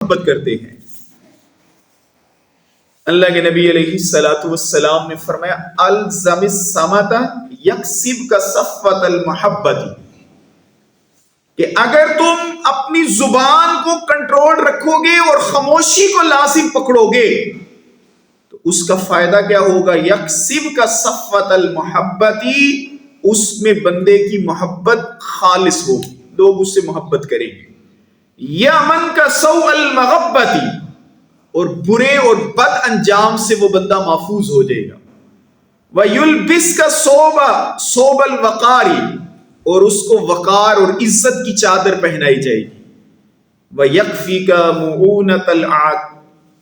محبت کرتے ہیں۔ اللہ کے نبی علیہ الصلوۃ والسلام نے فرمایا الزم الصمت یکسب کا صفوۃ المحبت، کہ اگر تم اپنی زبان کو کنٹرول رکھو گے اور خاموشی کو لازم پکڑو گے تو اس کا فائدہ کیا ہوگا؟ یکسب کا صفوۃ المحبتی، اس میں بندے کی محبت خالص ہوگی، لوگ اس سے محبت کریں گے۔ یامن کا سوء المغبتی، اور برے اور بد انجام سے وہ بندہ محفوظ ہو جائے گا۔ وَيُلْبِسْ کا صوب الوقاری، اور اس کو وقار اور عزت کی چادر پہنائی جائے گی۔ وَيَكْفِيكَ مُعُونَةَ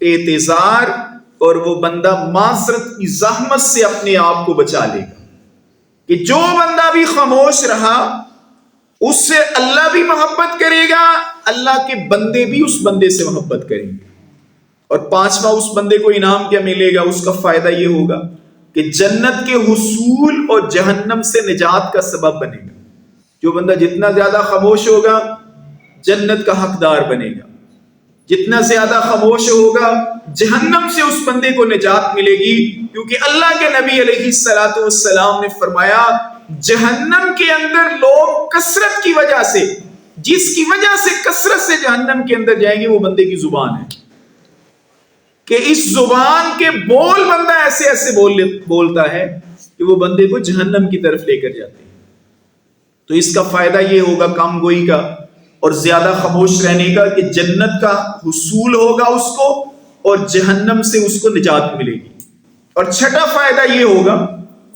الْاعْتِذَارِ، اور وہ بندہ معذرت کی زحمت سے اپنے آپ کو بچا لے گا، کہ جو بندہ بھی خاموش رہا اس سے اللہ بھی محبت کرے گا، اللہ کے بندے بھی اس بندے سے محبت کریں گے۔ اور پانچواں، اس بندے کو انعام کیا ملے گا؟ اس کا فائدہ یہ ہوگا کہ جنت کے حصول اور جہنم سے نجات کا سبب بنے گا۔ جو بندہ جتنا زیادہ خاموش ہوگا جنت کا حقدار بنے گا، جتنا زیادہ خاموش ہوگا جہنم سے اس بندے کو نجات ملے گی، کیونکہ اللہ کے نبی علیہ الصلوۃ والسلام نے فرمایا جہنم کے اندر لوگ کثرت کی وجہ سے، جس کی وجہ سے کثرت سے جہنم کے اندر جائیں گے، وہ بندے کی زبان ہے، کہ اس زبان کے بول بندہ ایسے ایسے بولتا ہے کہ وہ بندے کو جہنم کی طرف لے کر جاتے ہیں۔ تو اس کا فائدہ یہ ہوگا کم گوئی کا اور زیادہ خاموش رہنے کا، کہ جنت کا حصول ہوگا اس کو اور جہنم سے اس کو نجات ملے گی۔ اور چھٹا فائدہ یہ ہوگا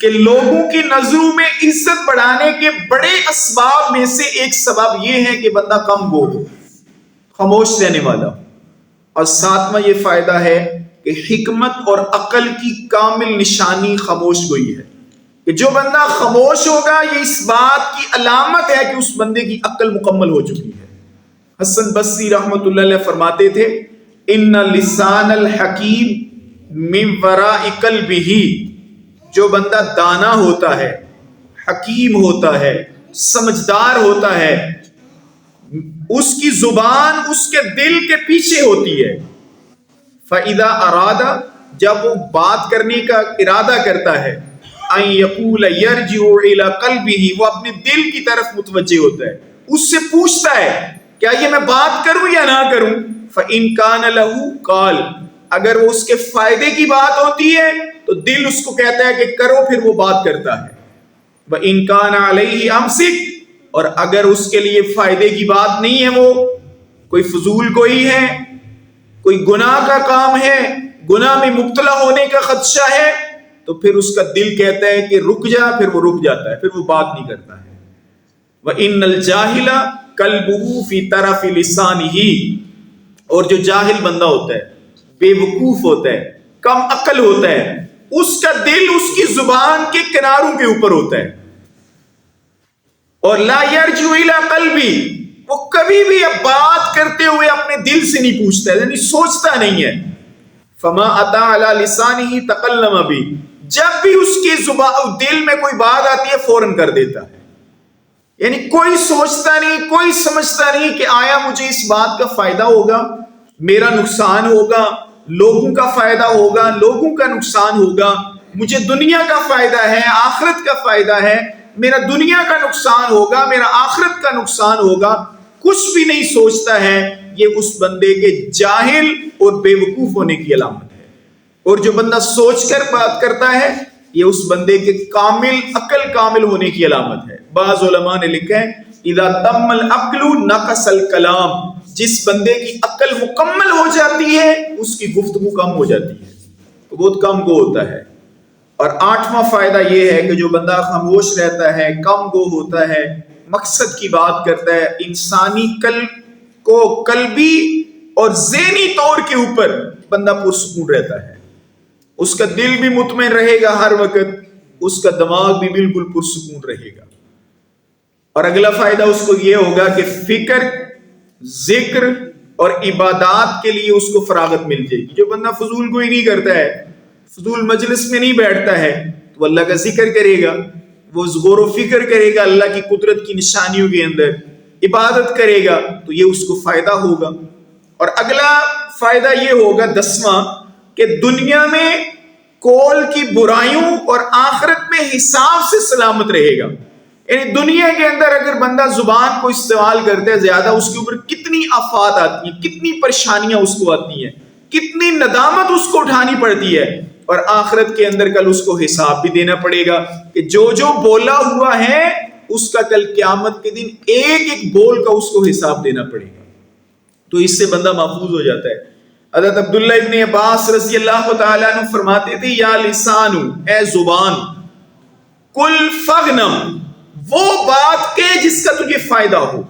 کہ لوگوں کی نظروں میں عزت بڑھانے کے بڑے اسباب میں سے ایک سبب یہ ہے کہ بندہ کم گو ہو، خاموش رہنے والا۔ اور ساتواں یہ فائدہ ہے کہ حکمت اور عقل کی کامل نشانی خاموش گوئی ہے، کہ جو بندہ خاموش ہوگا یہ اس بات کی علامت ہے کہ اس بندے کی عقل مکمل ہو چکی ہے۔ حسن بصری رحمۃ اللہ علیہ فرماتے تھے ان لسان الحکیم من وراء قلبہ، جو بندہ دانا ہوتا ہے، حکیم ہوتا ہے، سمجھدار ہوتا ہے، اس کی زبان اس کے دل کے پیچھے ہوتی ہے۔ فَإِذَا أَرَادَ، جب وہ بات کرنے کا ارادہ کرتا ہے، أَن يَقُولَ يَرْجِعُ إِلَى قَلْبِهِ، وہ اپنے دل کی طرف متوجہ ہوتا ہے، اس سے پوچھتا ہے کیا یہ میں بات کروں یا نہ کروں؟ فَإِن كَانَ لَهُ قَالَ، اگر وہ اس کے فائدے کی بات ہوتی ہے تو دل اس کو کہتا ہے کہ کرو، پھر وہ بات کرتا ہے۔ وَإِن كَانَ عَلَيْهِ أَمْسِكْ، اور اگر اس کے لیے فائدے کی بات نہیں ہے، وہ کوئی فضول کوئی ہے، کوئی گناہ کا کام ہے، گناہ میں مبتلا ہونے کا خدشہ ہے، تو پھر اس کا دل کہتا ہے کہ رک جا، پھر وہ رک جاتا ہے، پھر وہ بات نہیں کرتا ہے۔ وَإِنَّ الْجَاهِلَ قَلْبُهُ فِي طَرَفِ لِسَانِهِ، اور جو جاہل بندہ ہوتا ہے، بے وقوف ہوتا ہے، کم عقل ہوتا ہے، اس کا دل اس کی زبان کے کناروں کے اوپر ہوتا ہے۔ اور لا یرجع الی قلبی، وہ کبھی بھی اب بات کرتے ہوئے اپنے دل سے نہیں پوچھتا ہے، یعنی سوچتا نہیں ہے۔ فما اتی علی لسانہ تکلم بہ، جب بھی اس کی زبان دل میں کوئی بات آتی ہے فوراً کر دیتا ہے، یعنی کوئی سوچتا نہیں، کوئی سمجھتا نہیں کہ آیا مجھے اس بات کا فائدہ ہوگا، میرا نقصان ہوگا، لوگوں کا فائدہ ہوگا، لوگوں کا نقصان ہوگا، مجھے دنیا کا فائدہ ہے، آخرت کا فائدہ ہے، میرا دنیا کا نقصان ہوگا، میرا آخرت کا نقصان ہوگا، کچھ بھی نہیں سوچتا ہے۔ یہ اس بندے کے جاہل اور بے وقوف ہونے کی علامت ہے۔ اور جو بندہ سوچ کر بات کرتا ہے یہ اس بندے کے کامل عقل کامل ہونے کی علامت ہے۔ بعض علماء نے لکھا ہے اذا تم العقل نقص الکلام، جس بندے کی عقل مکمل ہو جاتی ہے اس کی گفتگو کم ہو جاتی ہے، بہت کم گو ہوتا ہے۔ اور آٹھواں فائدہ یہ ہے کہ جو بندہ خاموش رہتا ہے، کم گو ہوتا ہے، مقصد کی بات کرتا ہے، انسانی کو قلبی اور ذہنی طور کے اوپر بندہ پرسکون رہتا ہے، اس کا دل بھی مطمئن رہے گا ہر وقت، اس کا دماغ بھی بالکل پرسکون رہے گا۔ اور اگلا فائدہ اس کو یہ ہوگا کہ فکر، ذکر اور عبادات کے لیے اس کو فراغت مل جائے گی۔ جو بندہ فضول گوئی نہیں کرتا ہے، فضول مجلس میں نہیں بیٹھتا ہے، تو اللہ کا ذکر کرے گا، وہ غور و فکر کرے گا اللہ کی قدرت کی نشانیوں کے اندر، عبادت کرے گا، تو یہ اس کو فائدہ ہوگا۔ اور اگلا فائدہ یہ ہوگا 10واں کہ دنیا میں کول کی برائیوں اور آخرت میں حساب سے سلامت رہے گا. یعنی دنیا کے اندر اگر بندہ زبان کو استعمال کرتا ہے زیادہ، اس کے اوپر کتنی آفات آتی ہیں، کتنی پریشانیاں اس کو آتی ہیں، کتنی ندامت اس کو اٹھانی پڑتی ہے، اور آخرت کے اندر کل اس کو حساب بھی دینا پڑے گا کہ جو بولا ہوا ہے اس کا کل قیامت کے دن ایک ایک بول کا اس کو حساب دینا پڑے گا. تو اس سے بندہ محفوظ ہو جاتا ہے. حضرت عبداللہ ابن عباس رضی اللہ تعالیٰ عنہ فرماتے تھے یا لسان، اے زبان، کل فغنم، وہ بات کہ جس کا تجھے فائدہ ہو،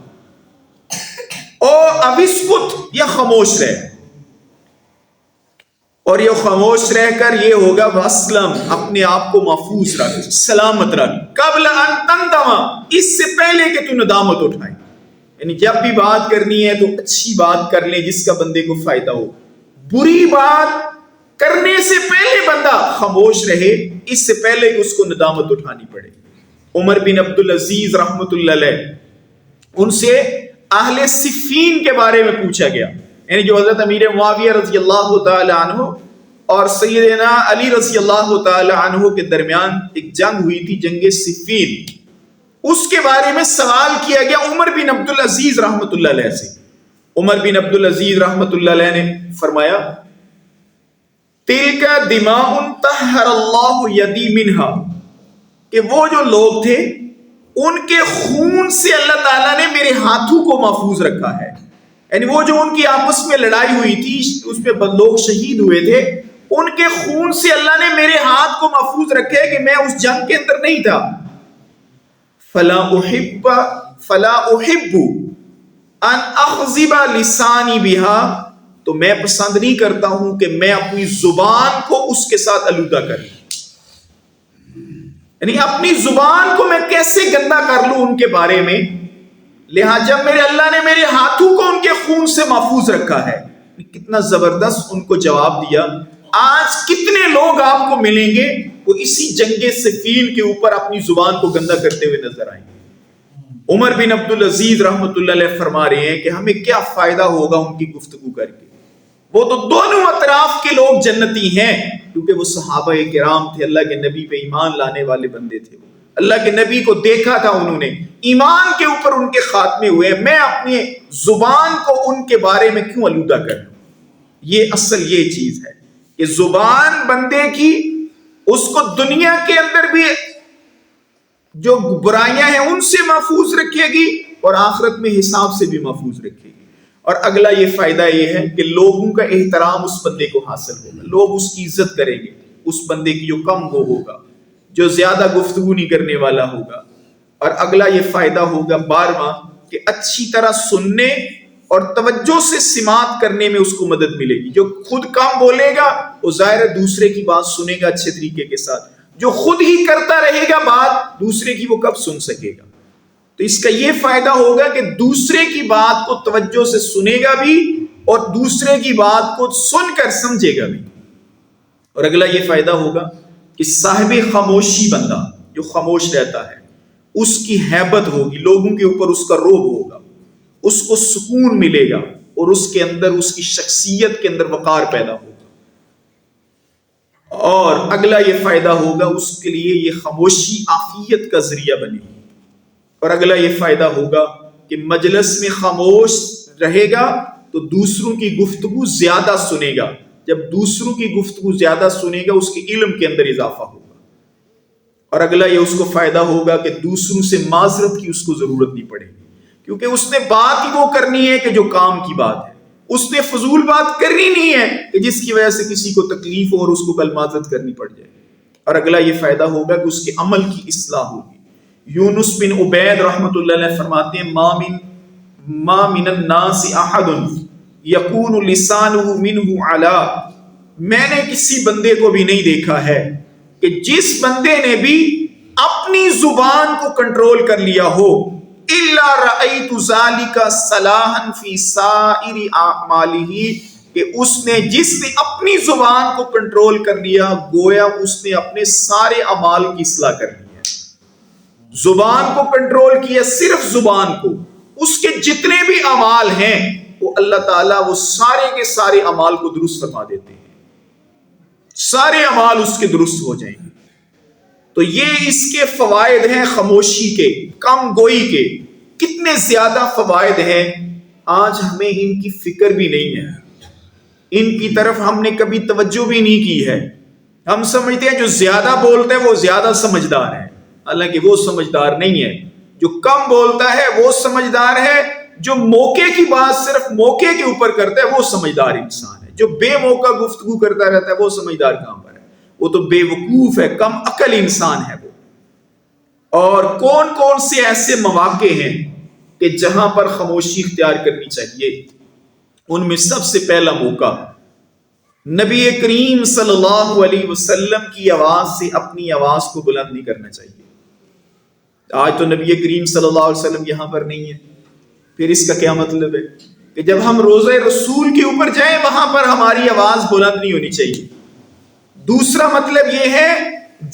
او اوسکت، یا خاموش رہ. اور یہ خاموش رہ کر یہ ہوگا واسلم، اپنے آپ کو محفوظ رکھ، سلامت رکھ، قبل ان تندم، اس سے پہلے کہ تو ندامت اٹھائے. یعنی جب بھی بات کرنی ہے تو اچھی بات کر لے جس کا بندے کو فائدہ ہو. بری بات کرنے سے پہلے بندہ خاموش رہے، اس سے پہلے کہ اس کو ندامت اٹھانی پڑے. عمر بن عبد العزیز رحمۃ اللہ علیہ، ان سے اہل صفین کے بارے میں پوچھا گیا، یعنی جو حضرت امیر معاویہ رضی اللہ تعالی عنہ اور سیدنا علی رضی اللہ تعالی عنہ کے درمیان ایک جنگ ہوئی تھی، جنگ صفین. اس کے بارے میں سوال کیا گیا عمر بن عبد العزیز رحمۃ اللہ علیہ سے. عمر بن عبد العزیز رحمۃ اللہ علیہ نے فرمایا تلک دماء طہر اللہ یدی منہا، کہ وہ جو لوگ تھے ان کے خون سے اللہ تعالیٰ نے میرے ہاتھوں کو محفوظ رکھا ہے. یعنی وہ جو ان کی آپس میں لڑائی ہوئی تھی، اس پہ لوگ شہید ہوئے تھے، ان کے خون سے اللہ نے میرے ہاتھ کو محفوظ رکھے کہ میں اس جنگ کے اندر نہیں تھا. فلا احب ان اخذب لسانی بہا، تو میں پسند نہیں کرتا ہوں کہ میں اپنی زبان کو اس کے ساتھ آلودہ کروں. یعنی اپنی زبان کو میں کیسے گندا کر لوں ان کے بارے میں، لہٰذا جب میرے اللہ نے میرے ہاتھوں کو ان کے خون سے محفوظ رکھا ہے. کتنا زبردست ان کو جواب دیا. آج کتنے لوگ آپ کو ملیں گے وہ اسی جنگ صفین کے اوپر اپنی زبان کو گندا کرتے ہوئے نظر آئیں گے. عمر بن عبد العزیز رحمۃ اللہ علیہ فرما رہے ہیں کہ ہمیں کیا فائدہ ہوگا ان کی گفتگو کر کے. وہ تو دونوں اطراف کے لوگ جنتی ہیں، کیونکہ وہ صحابہ کرام تھے، اللہ کے نبی پہ ایمان لانے والے بندے تھے. اللہ کے نبی کو دیکھا تھا انہوں نے، ایمان کے اوپر ان کے خاتمے ہوئے. میں اپنی زبان کو ان کے بارے میں کیوں آلودہ کروں؟ یہ اصل یہ چیز ہے کہ زبان بندے کی اس کو دنیا کے اندر بھی جو برائیاں ہیں ان سے محفوظ رکھے گی اور آخرت میں حساب سے بھی محفوظ رکھے گی. اور اگلا یہ فائدہ یہ ہے کہ لوگوں کا احترام اس بندے کو حاصل ہوگا، لوگ اس کی عزت کریں گے. اس بندے کی جو کم وہ ہوگا، جو زیادہ گفتگو نہیں کرنے والا ہوگا. اور اگلا یہ فائدہ ہوگا 12واں کہ اچھی طرح سننے اور توجہ سے سماعت کرنے میں اس کو مدد ملے گی. جو خود کم بولے گا وہ ظاہر ہے دوسرے کی بات سنے گا اچھے طریقے کے ساتھ. جو خود ہی کرتا رہے گا بات، دوسرے کی وہ کب سن سکے گا؟ تو اس کا یہ فائدہ ہوگا کہ دوسرے کی بات کو توجہ سے سنے گا بھی اور دوسرے کی بات کو سن کر سمجھے گا بھی. اور اگلا یہ فائدہ ہوگا کہ صاحب خاموشی بندہ جو خاموش رہتا ہے اس کی ہیبت ہوگی، لوگوں کے اوپر اس کا رعب ہوگا، اس کو سکون ملے گا اور اس کے اندر اس کی شخصیت کے اندر وقار پیدا ہوگا. اور اگلا یہ فائدہ ہوگا اس کے لیے یہ خاموشی عافیت کا ذریعہ بنے گی. اور اگلا یہ فائدہ ہوگا کہ مجلس میں خاموش رہے گا تو دوسروں کی گفتگو زیادہ سنے گا. جب دوسروں کی گفتگو زیادہ سنے گا اس کے علم کے اندر اضافہ ہوگا. اور اگلا یہ اس کو فائدہ ہوگا کہ دوسروں سے معذرت کی اس کو ضرورت نہیں پڑے گی، کیونکہ اس نے بات ہی وہ کرنی ہے کہ جو کام کی بات ہے. اس نے فضول بات کرنی نہیں ہے کہ جس کی وجہ سے کسی کو تکلیف ہو اور اس کو کل معذرت کرنی پڑ جائے. اور اگلا یہ فائدہ ہوگا کہ اس کے عمل کی اصلاح ہوگی. یونس بن عبید رحمۃ اللہ علیہ فرماتے ہیں ما من الناس احد یکون لسانہ منہ علی، میں نے کسی بندے کو بھی نہیں دیکھا ہے کہ جس بندے نے بھی اپنی زبان کو کنٹرول کر لیا ہو، الا رأیت ذلک صلاحا فی سائر اعمالہ، کہ اس نے جس نے اپنی زبان کو کنٹرول کر لیا گویا اس نے اپنے سارے اعمال کی اصلاح کر لی ہے. زبان کو کنٹرول کیا، صرف زبان کو، اس کے جتنے بھی اعمال ہیں وہ اللہ تعالیٰ وہ سارے کے سارے اعمال کو درست فرما دیتے ہیں، سارے اعمال اس کے درست ہو جائیں گے۔ تو یہ اس کے فوائد ہیں خاموشی کے، کم گوئی کے۔ کتنے زیادہ فوائد ہیں، آج ہمیں ان کی فکر بھی نہیں ہے، ان کی طرف ہم نے کبھی توجہ بھی نہیں کی ہے۔ ہم سمجھتے ہیں جو زیادہ بولتا ہے وہ زیادہ سمجھدار ہے، حالانکہ وہ سمجھدار نہیں ہے۔ جو کم بولتا ہے وہ سمجھدار ہے، جو موقع کی بات صرف موقع کے اوپر کرتا ہے وہ سمجھدار انسان ہے۔ جو بے موقع گفتگو کرتا رہتا ہے وہ سمجھدار کہاں پر ہے؟ وہ تو بے وقوف ہے، کم عقل انسان ہے وہ۔ اور کون کون سے ایسے مواقع ہیں کہ جہاں پر خاموشی اختیار کرنی چاہیے؟ ان میں سب سے پہلا موقع نبی کریم صلی اللہ علیہ وسلم کی آواز سے اپنی آواز کو بلند نہیں کرنا چاہیے۔ آج تو نبی کریم صلی اللہ علیہ وسلم یہاں پر نہیں ہے، پھر اس کا کیا مطلب ہے کہ جب ہم روضہ رسول کے اوپر جائیں وہاں پر ہماری آواز بلند نہیں ہونی چاہیے۔ دوسرا مطلب یہ ہے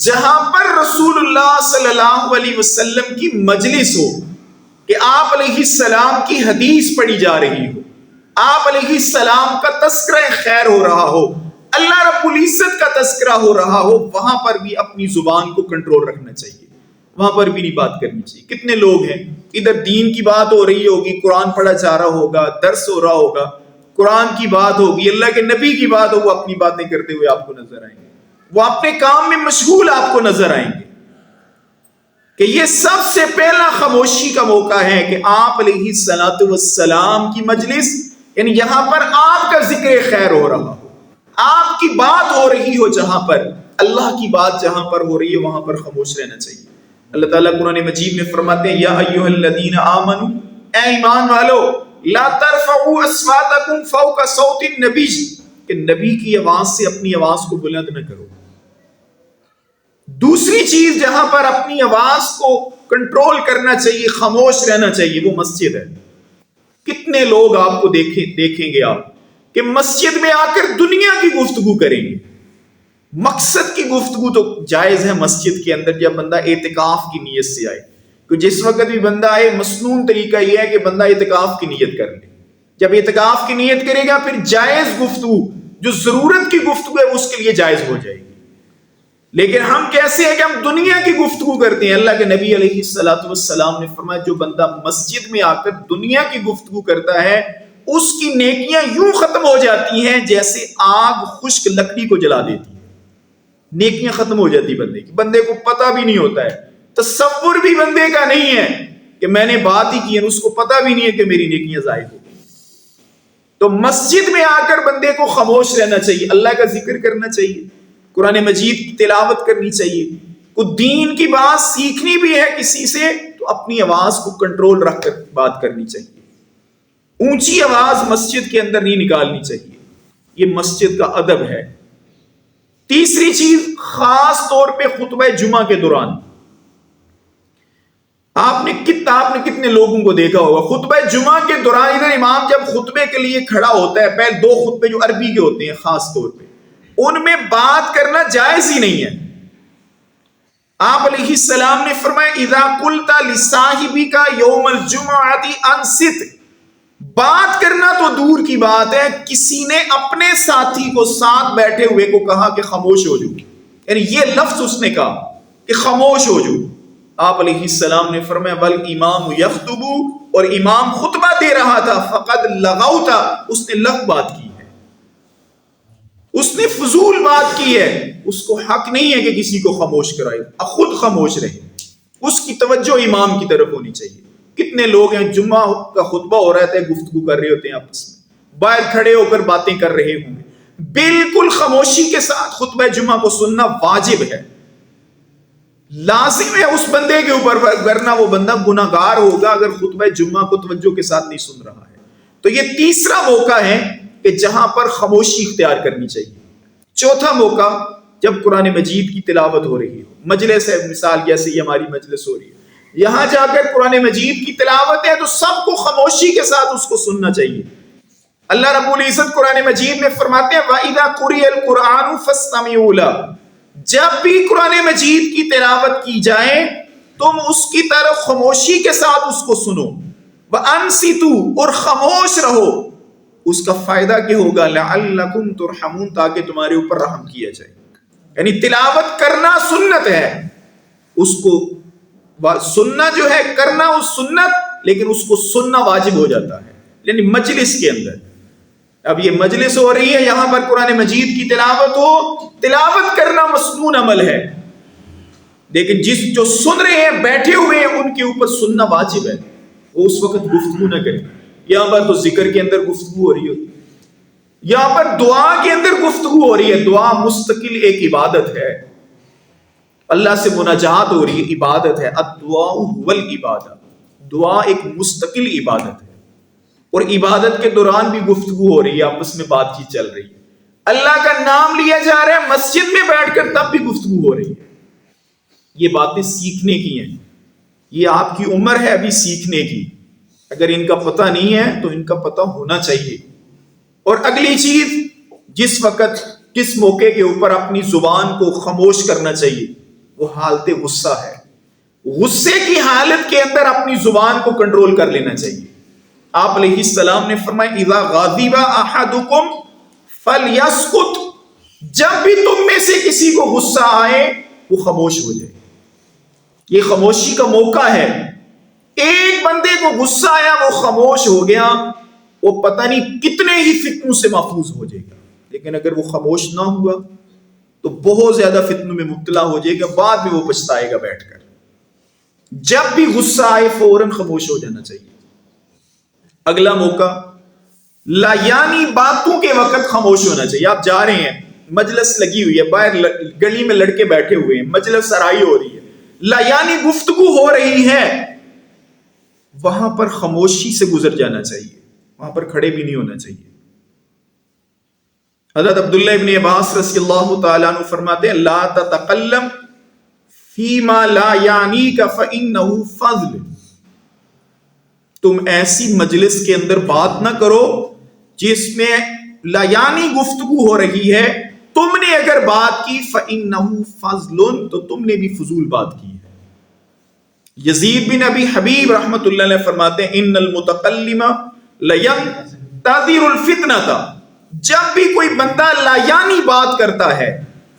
جہاں پر رسول اللہ صلی اللہ علیہ وسلم کی مجلس ہو، کہ آپ علیہ السلام کی حدیث پڑھی جا رہی ہو، آپ علیہ السلام کا تذکرہ خیر ہو رہا ہو، اللہ رب العزت کا تذکرہ ہو رہا ہو، وہاں پر بھی اپنی زبان کو کنٹرول رکھنا چاہیے، وہاں پر بھی نہیں بات کرنی چاہیے۔ کتنے لوگ ہیں ادھر دین کی بات ہو رہی ہوگی، قرآن پڑھا جا رہا ہوگا، درس ہو رہا ہوگا، قرآن کی بات ہوگی، اللہ کے نبی کی بات ہو، وہ اپنی باتیں کرتے ہوئے آپ کو نظر آئیں گے، وہ اپنے کام میں مشغول آپ کو نظر آئیں گے۔ کہ یہ سب سے پہلا خاموشی کا موقع ہے کہ آپ علیہ الصلوۃ والسلام کی مجلس، یعنی یہاں پر آپ کا ذکر خیر ہو رہا ہو، آپ کی بات ہو رہی ہو، جہاں پر اللہ کی بات جہاں پر ہو رہی ہے وہاں پر خاموش رہنا چاہیے۔ اللہ تعالیٰ قرآن مجید میں فرماتے ہیں یا ایھا الذین آمنوا، اے ایمان والو، لا ترفعوا اصواتکم فوق صوت النبی، کہ نبی کی آواز سے اپنی آواز کو بلند نہ کرو۔ دوسری چیز جہاں پر اپنی آواز کو کنٹرول کرنا چاہیے، خاموش رہنا چاہیے، وہ مسجد ہے۔ کتنے لوگ آپ کو دیکھیں گے آپ کہ مسجد میں آ کر دنیا کی گفتگو کریں گے۔ مقصد کی گفتگو تو جائز ہے مسجد کے اندر جب بندہ اعتکاف کی نیت سے آئے، کہ جس وقت بھی بندہ آئے، مسنون طریقہ یہ ہے کہ بندہ اعتکاف کی نیت کر لے۔ جب اعتکاف کی نیت کرے گا پھر جائز گفتگو، جو ضرورت کی گفتگو ہے اس کے لیے جائز ہو جائے گی۔ لیکن ہم کیسے ہیں کہ ہم دنیا کی گفتگو کرتے ہیں؟ اللہ کے نبی علیہ الصلوۃ والسلام نے فرمایا جو بندہ مسجد میں آ کر دنیا کی گفتگو کرتا ہے اس کی نیکیاں یوں ختم ہو جاتی ہیں جیسے آگ خشک لکڑی کو جلا دیتی ہے۔ نیکیاں ختم ہو جاتی بندے کی، بندے کو پتہ بھی نہیں ہوتا ہے، تصور بھی بندے کا نہیں ہے کہ میں نے بات ہی کی ہے، اس کو پتہ بھی نہیں ہے کہ میری نیکیاں ضائع ہو گئی۔ تو مسجد میں آ کر بندے کو خاموش رہنا چاہیے، اللہ کا ذکر کرنا چاہیے، قرآن مجید کی تلاوت کرنی چاہیے۔ کوئی دین کی بات سیکھنی بھی ہے کسی سے تو اپنی آواز کو کنٹرول رکھ کر بات کرنی چاہیے، اونچی آواز مسجد کے اندر نہیں نکالنی چاہیے، یہ مسجد کا ادب ہے۔ تیسری چیز خاص طور پہ خطبہ جمعہ کے دوران، آپ نے کتنے لوگوں کو دیکھا ہوگا خطبہ جمعہ کے دوران ادھر امام جب خطبے کے لیے کھڑا ہوتا ہے، پہلے دو خطبے جو عربی کے ہوتے ہیں خاص طور پہ ان میں بات کرنا جائز ہی نہیں ہے۔ آپ علیہ السلام نے فرمایا اذا قلت لصاحبک یوم الجمعۃ انصت، بات کرنا تو دور کی بات ہے، کسی نے اپنے ساتھی کو ساتھ بیٹھے ہوئے کو کہا کہ خاموش ہو جاؤ، یعنی یہ لفظ اس نے کہا کہ خاموش ہو جاؤ۔ آپ علیہ السلام نے فرمایا والامام یخطب، اور امام خطبہ دے رہا تھا، فقد لغوت، اس نے لغو بات کی ہے، اس نے فضول بات کی ہے، اس کو حق نہیں ہے کہ کسی کو خاموش کرائے، خود خاموش رہے، اس کی توجہ امام کی طرف ہونی چاہیے۔ کتنے لوگ ہیں جمعہ کا خطبہ ہو رہا ہے گفتگو کر رہے ہوتے ہیں آپس میں، باہر کھڑے ہو کر باتیں کر رہے ہوں گے۔ بالکل خاموشی کے ساتھ خطبہ جمعہ کو سننا واجب ہے، لازم ہے اس بندے کے اوپر، ورنہ وہ بندہ گناہگار ہوگا اگر خطبہ جمعہ کو توجہ کے ساتھ نہیں سن رہا ہے۔ تو یہ تیسرا موقع ہے کہ جہاں پر خاموشی اختیار کرنی چاہیے۔ چوتھا موقع جب قرآن مجید کی تلاوت ہو رہی ہو، مجلس ہے، مثال جیسے یہ ہماری مجلس ہو رہی ہے، یہاں جا کر قرآن مجید کی تلاوت ہے تو سب کو خاموشی کے ساتھ اس کو سننا چاہیے۔ اللہ رب العزت قرآن مجید میں فرماتے ہیں وَإِذَا قُرِئَ الْقُرْآنُ فَاسْتَمِعُوا لَهُ، جب بھی قرآن مجید کی تلاوت کی جائے تم اس کی طرف خاموشی کے ساتھ اس کو سنو، وَأَنصِتُوا، اور خاموش رہو، اس کا فائدہ کیا ہوگا؟ لعلکم ترحمون، تاکہ تمہارے اوپر رحم کیا جائے. یعنی تلاوت کرنا سنت ہے، اس کو سننا جو ہے کرنا وہ سنت، لیکن اس کو سننا واجب ہو جاتا ہے. یعنی مجلس کے اندر، اب یہ مجلس ہو رہی ہے، یہاں پر قرآن مجید کی تلاوت ہو، تلاوت کرنا مسنون عمل ہے، لیکن جو سن رہے ہیں بیٹھے ہوئے ہیں ان کے اوپر سننا واجب ہے. وہ اس وقت گفتگو نہ کریں. یہاں پر تو ذکر کے اندر گفتگو ہو رہی ہوتی، یہاں پر دعا کے اندر گفتگو ہو رہی ہے. دعا مستقل ایک عبادت ہے، اللہ سے مناجات ہو رہی ہے، عبادت ہے. الدعاء هو العبادہ، دعا ایک مستقل عبادت ہے. اور عبادت کے دوران بھی گفتگو ہو رہی ہے، آپس میں بات چیت چل رہی ہے. اللہ کا نام لیا جا رہا ہے مسجد میں بیٹھ کر، تب بھی گفتگو ہو رہی ہے. یہ باتیں سیکھنے کی ہیں، یہ آپ کی عمر ہے ابھی سیکھنے کی. اگر ان کا پتہ نہیں ہے تو ان کا پتہ ہونا چاہیے. اور اگلی چیز، جس وقت کس موقع کے اوپر اپنی زبان کو خاموش کرنا چاہیے، وہ حالت غصہ ہے. غصے کی حالت کے اندر اپنی زبان کو کنٹرول کر لینا چاہیے. آپ علیہ السلام نے فرمایا اذا غضب احدکم فلیسکت، جب بھی تم میں سے کسی کو غصہ آئے وہ خاموش ہو جائے. یہ خاموشی کا موقع ہے. ایک بندے کو غصہ آیا، وہ خاموش ہو گیا، وہ پتہ نہیں کتنے ہی فتنوں سے محفوظ ہو جائے گا. لیکن اگر وہ خاموش نہ ہوا تو بہت زیادہ فتنوں میں مبتلا ہو جائے گا، بعد میں وہ پچھتائے گا بیٹھ کر. جب بھی غصہ آئے فوراً خاموش ہو جانا چاہیے. اگلا موقع، لایانی باتوں کے وقت خاموش ہونا چاہیے. آپ جا رہے ہیں، مجلس لگی ہوئی ہے، باہر گلی میں لڑکے بیٹھے ہوئے ہیں، مجلس سرائی ہو رہی ہے، لایانی گفتگو ہو رہی ہے، وہاں پر خاموشی سے گزر جانا چاہیے، وہاں پر کھڑے بھی نہیں ہونا چاہیے. حضرت عبداللہ ابن عباس رضی اللہ تعالیٰ عنہ فرماتے ہیں لا تتکلم فیما لا یعنیک فإنہ فضل، تم ایسی مجلس کے اندر بات نہ کرو جس میں لا یعنی گفتگو ہو رہی ہے. تم نے اگر بات کی فإنہ فضل، تو تم نے بھی فضول بات کی ہے. یزید بن ابی حبیب رحمت اللہ علیہ فرماتے ہیں ان المتکلم لینتظر الفتنۃ، جب بھی کوئی بندہ لایانی بات کرتا ہے،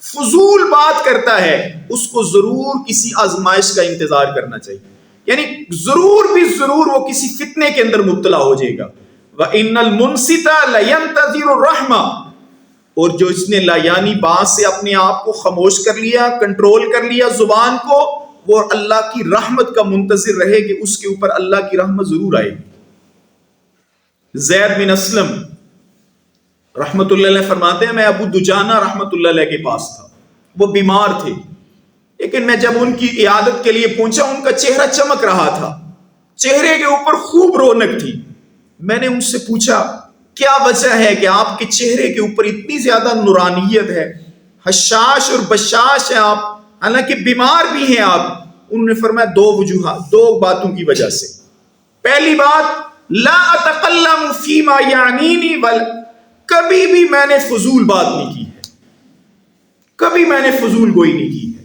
فضول بات کرتا ہے، اس کو ضرور کسی آزمائش کا انتظار کرنا چاہیے. یعنی ضرور بھی ضرور وہ کسی فتنے کے اندر مبتلا ہو جائے گا. وَإِنَّ الْمُنْصِتَ لَيَنْتَظِرُ الرَّحْمَةَ، اور جو اس نے لایانی بات سے اپنے آپ کو خاموش کر لیا، کنٹرول کر لیا زبان کو، وہ اللہ کی رحمت کا منتظر رہے کہ اس کے اوپر اللہ کی رحمت ضرور آئے گی. زید بن اسلم رحمت اللہ علیہ فرماتے ہیں میں ابو دجانہ رحمت اللہ علیہ کے پاس تھا، وہ بیمار تھے، لیکن میں جب ان کی عیادت کے لیے پہنچا ان کا چہرہ چمک رہا تھا، چہرے کے اوپر خوب رونق تھی. میں نے ان سے پوچھا کیا وجہ ہے کہ آپ کے چہرے کے اوپر اتنی زیادہ نورانیت ہے، حشاش اور بشاش ہیں آپ، حالانکہ بیمار بھی ہیں آپ. انہوں نے فرمایا دو وجوہات، دو باتوں کی وجہ سے. پہلی بات لا اتکلم فیما یعنینی، کبھی بھی میں نے فضول بات نہیں کی ہے، کبھی میں نے فضول گوئی نہیں کی ہے.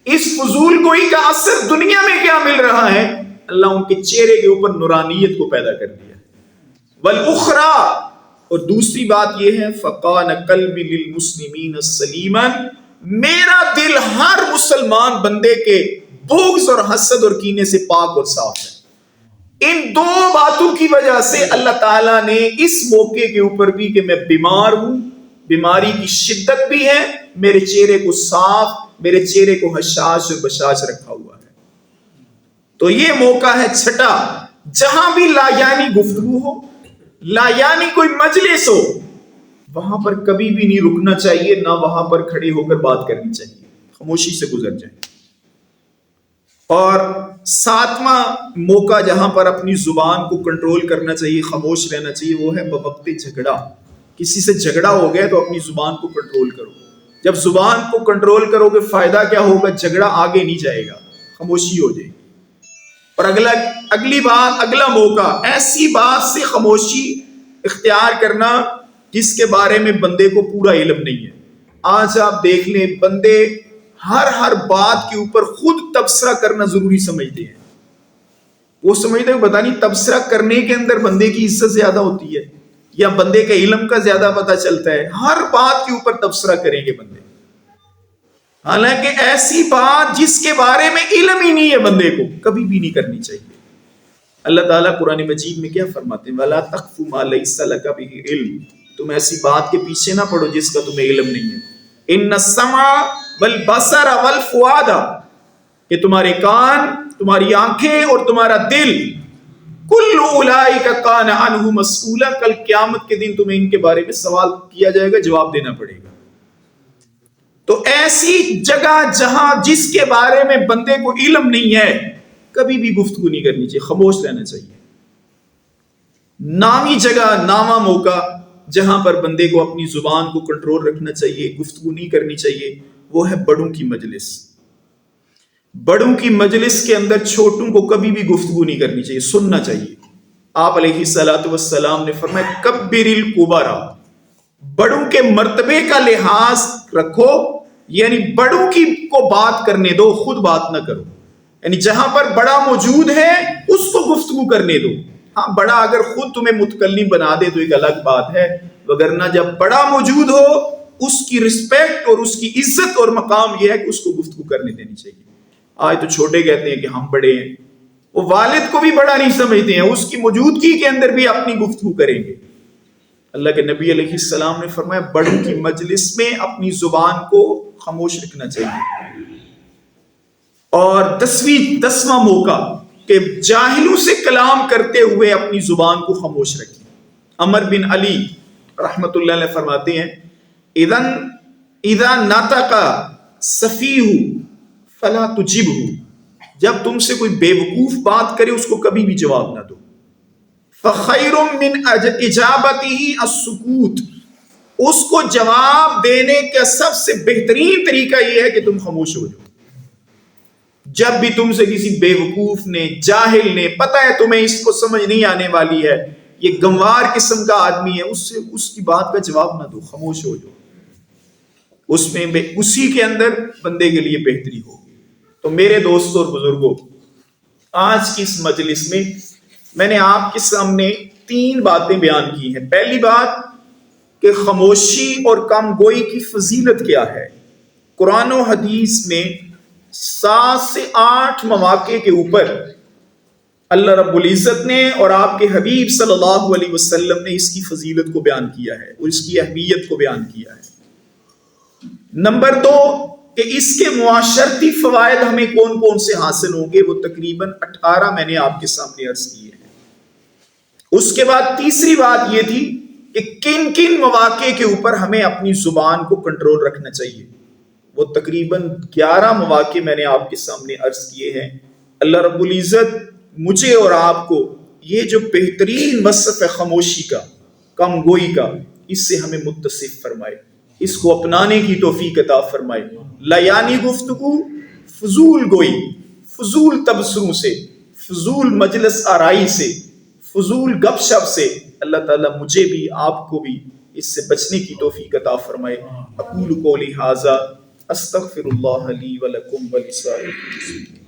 اس فضول گوئی کا اثر دنیا میں کیا مل رہا ہے؟ اللہ ان کے چہرے کے اوپر نورانیت کو پیدا کر دیا. والاخرى، اور دوسری بات یہ ہے فقان قلبی للمسلمین سلیما، میرا دل ہر مسلمان بندے کے بغض اور حسد اور کینے سے پاک اور صاف ہے. ان دو باتوں کی وجہ سے اللہ تعالیٰ نے اس موقع کے اوپر بھی کہ میں بیمار ہوں، بیماری کی شدت بھی ہے، میرے چہرے کو صاف، میرے چہرے کو حشاش اور بشاش رکھا ہوا ہے. تو یہ موقع ہے چھٹا، جہاں بھی لایانی گفتگو ہو، لایانی کوئی مجلس ہو، وہاں پر کبھی بھی نہیں رکنا چاہیے، نہ وہاں پر کھڑے ہو کر بات کرنی چاہیے، خاموشی سے گزر جائیں. اور ساتواں موقع جہاں پر اپنی زبان کو کنٹرول کرنا چاہیے، خاموش رہنا چاہیے، وہ ہے بوقت جھگڑا. کسی سے جھگڑا ہو گیا تو اپنی زبان کو کنٹرول کرو. جب زبان کو کنٹرول کرو گے فائدہ کیا ہوگا؟ جھگڑا آگے نہیں جائے گا، خاموشی ہو جائے گی. اور اگلی بات، اگلا موقع، ایسی بات سے خاموشی اختیار کرنا جس کے بارے میں بندے کو پورا علم نہیں ہے. آج آپ دیکھ لیں بندے ہر بات کے اوپر خود تبصرہ کرنا ضروری سمجھتے ہیں. وہ سمجھتے ہیں پتہ نہیں تبصرہ کرنے کے اندر بندے کی عزت زیادہ ہوتی ہے، یا بندے کے علم کا زیادہ پتہ چلتا ہے؟ ہر بات کے اوپر تبصرہ کریں گے بندے، حالانکہ ایسی بات جس کے بارے میں علم ہی نہیں ہے بندے کو، کبھی بھی نہیں کرنی چاہیے۔ اللہ تعالیٰ قرآن مجید میں کیا فرماتے ہیں؟ وَلَا تَقْفُ مَا لَيْسَ لَكَ بِهِ عِلْمٌ، تم ایسی بات کے پیچھے نہ پڑو جس کا تمہیں علم نہیں ہے۔ إِنَّ السَّمْعَ وَالْبَصَرَ وَالْفُؤَادَ، کہ تمہارے کان، تمہاری آنکھیں اور تمہارا دل، کل اولئک کان عنہ مسئولا، کل قیامت کے دن تمہیں ان کے بارے میں سوال کیا جائے گا، جواب دینا پڑے گا۔ تو ایسی جگہ جہاں جس کے بارے میں بندے کو علم نہیں ہے، کبھی بھی گفتگو نہیں کرنی چاہیے، خاموش رہنا چاہیے۔ نامی جگہ، ناما موقع جہاں پر بندے کو اپنی زبان کو کنٹرول رکھنا چاہیے، گفتگو نہیں کرنی چاہیے، وہ ہے بڑوں کی مجلس۔ بڑوں کی مجلس کے اندر چھوٹوں کو کبھی بھی گفتگو نہیں کرنی چاہیے، سننا چاہیے۔ آپ علیہ الصلوۃ والسلام نے فرمایا کبر الکبرا، بڑوں کے مرتبے کا لحاظ رکھو، یعنی بڑوں کی کو بات کرنے دو، خود بات نہ کرو۔ یعنی جہاں پر بڑا موجود ہے اس کو گفتگو کرنے دو۔ ہاں بڑا اگر خود تمہیں متکلم بنا دے تو ایک الگ بات ہے، وگرنہ جب بڑا موجود ہو اس کی رسپیکٹ اور اس کی عزت اور مقام یہ ہے کہ اس کو گفتگو کرنے دینی چاہیے۔ آج تو چھوٹے کہتے ہیں کہ ہم بڑے ہیں، وہ والد کو بھی بڑا نہیں سمجھتے ہیں، اس کی موجودگی کے اندر بھی اپنی گفتگو کریں گے۔ اللہ کے نبی علیہ السلام نے فرمایا بڑوں کی مجلس میں اپنی زبان کو خاموش رکھنا چاہیے۔ اور دسواں موقع کہ جاہلوں سے کلام کرتے ہوئے اپنی زبان کو خاموش رکھیں۔ عمر بن علی رحمت اللہ علیہ فرماتے ہیں اذا نطق سفیہ فلا تجبہ، جب تم سے کوئی بے وقوف بات کرے اس کو کبھی بھی جواب نہ دو۔ فخیر من اجابتہ السکوت، اس کو جواب دینے کا سب سے بہترین طریقہ یہ ہے کہ تم خاموش ہو جاؤ۔ جب بھی تم سے کسی بے وقوف نے، جاہل نے، پتہ ہے تمہیں اس کو سمجھ نہیں آنے والی ہے، یہ گنوار قسم کا آدمی ہے، اس کی بات کا جواب نہ دو، خاموش ہو جاؤ۔ اس میں اسی کے اندر بندے کے لیے بہتری ہوگی۔ تو میرے دوستوں اور بزرگوں، آج کی اس مجلس میں نے آپ کے سامنے 3 باتیں بیان کی ہیں۔ پہلی بات کہ خاموشی اور کم گوئی کی فضیلت کیا ہے۔ قرآن و حدیث میں 7 سے 8 مواقع کے اوپر اللہ رب العزت نے اور آپ کے حبیب صلی اللہ علیہ وسلم نے اس کی فضیلت کو بیان کیا ہے اور اس کی اہمیت کو بیان کیا ہے۔ نمبر 2 کہ اس کے معاشرتی فوائد ہمیں کون کون سے حاصل ہوں گے، وہ تقریباً 18 میں نے آپ کے سامنے عرض کیے ہیں۔ اس کے بعد تیسری بات یہ تھی کہ کن کن مواقع کے اوپر ہمیں اپنی زبان کو کنٹرول رکھنا چاہیے، وہ تقریباً 11 مواقع میں نے آپ کے سامنے عرض کیے ہیں۔ اللہ رب العزت مجھے اور آپ کو یہ جو بہترین وصف ہے خاموشی کا، کم گوئی کا، اس سے ہمیں متصف فرمائے، اس کو اپنانے کی توفیق عطا فرمائے۔ لیانی گفتگو، فضول گوئی، فضول تبصروں سے، فضول مجلس آرائی سے، فضول گپ شپ سے اللہ تعالیٰ مجھے بھی آپ کو بھی اس سے بچنے کی توفیق عطا فرمائے۔ اقول قولی ھذا استغفر اللہ لی ولکم ولسائر المسلمین۔